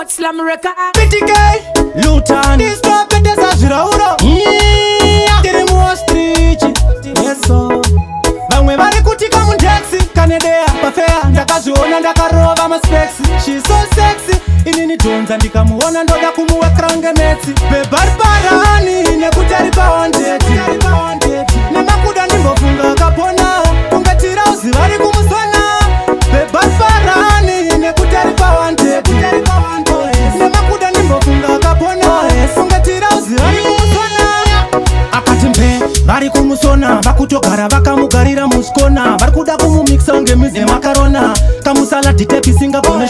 Hot Slam Record. BTK Lutan Disco pete za zvirauro tiri muostrich yeso vamwe vari kutika mundexi kanedea pafea ndakazviona ndakarova maspexi she's so sexy inini dhonza ndikamuona ndoda kumuwekera ngemetsi bebarbarani nekuti ari pa100 nemakuda ndimbofunga akapona kungatira uziva ri kumusona bebarbarani nekuti ari pa100 nemakuda ndimbofunga akapona kungatira uziva ri kumusona akati mbe vari kumusona vakutogara vakamugarira muskona vari kuda kumumixa ngemizi nemakarona kamusaladi tepisingagone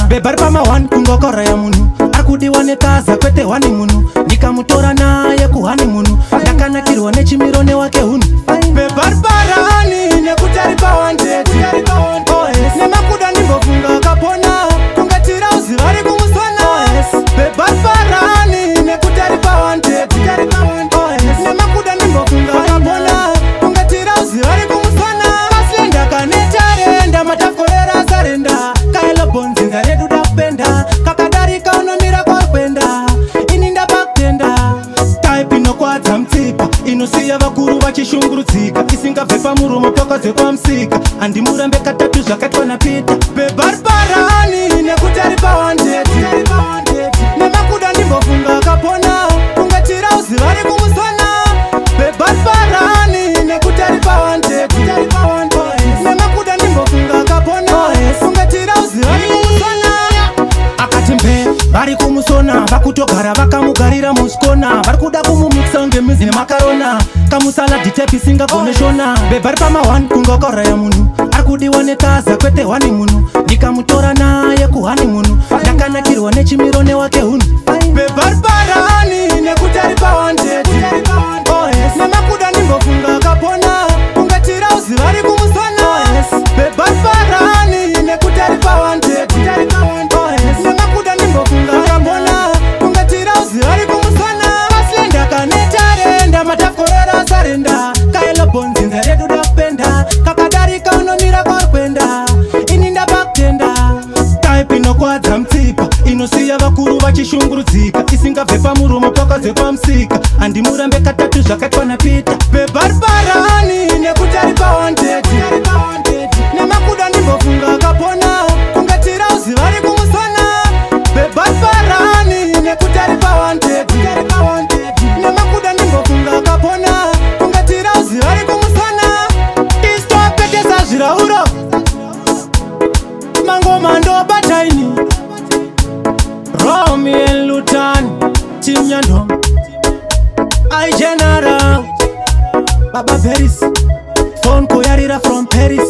bebari pama1 kungokora ya munhu ari kudiwa nekaza kwete hwani munhu ndikamutora naye kuhani munhu ndakanakirwa nechimiro wake hunhu bebarbarani nekuti ari pa100 nemakuda ndimbofunga akapona kungatira uziva ri kumusona bebarbarani nekuti ari pa100 nemakuda ndimbofunga akapona kungatira uziva ri kumusona kaslenda kanetarenda matafkorera sarenda kaelo bonzinza redu dakupenda kakadarika unomira kwakwenda ini ndapakutenda taipi inokwadza mutsipa inosiya vakuru vachishungurudzika isingabve pamuromo pakadze kwamusika handimurambe katatu zvakaitwa napita bebarbarani nekuti ari pa100 nemakuda ndimbofunga akapona kungatira uziva ri kumusona bebarbarani nekuti ari pa100 nemakuda ndimbofunga akapona kungatira uziva ri kumusona akati mbe vari kumusona vakutogara vakamugarira muskona vari kuda kumumixa ngemizi nemakarona kamusaladi tepisingagone bebari pama1 kungokora ya munhu ari kudiwa nekaza kwete hwani munhu ndikamutora naye kuhani munhu ndakanakirwa nechimiro wake hunhu bebarbarani nekuti ari pa100 nemakuda ndimbofunga akapona kungatira uziva ri kumusona bebarbarani nekuti ari pa100 nemakuda ndimbofunga akapona kungatira uziva ri kumusona kaslenda kanetarenda matafkorera sarenda kaelo bonzinza redu dakupenda kakadarika unomira kwakwenda ini ndapakutenda taipi inokwadza mutsipa inosiya vakuru vachishungurudzika isingabve pamuromo pakadze pamusika handimurambe katatu zvakaitwa napita bebarbarani nekuti ari pa100 nemakuda ndimbofunga akapona kungatira uziva ri kumusona bebarbarani nekuti ari pa100 nemakuda ndimbofunga akapona kungatira uziva ri kumusona istopetesa zvirauro mangoma ndobataini Romy and Lutan Team Yandom I General Baba Paris Phone Koyarira from Paris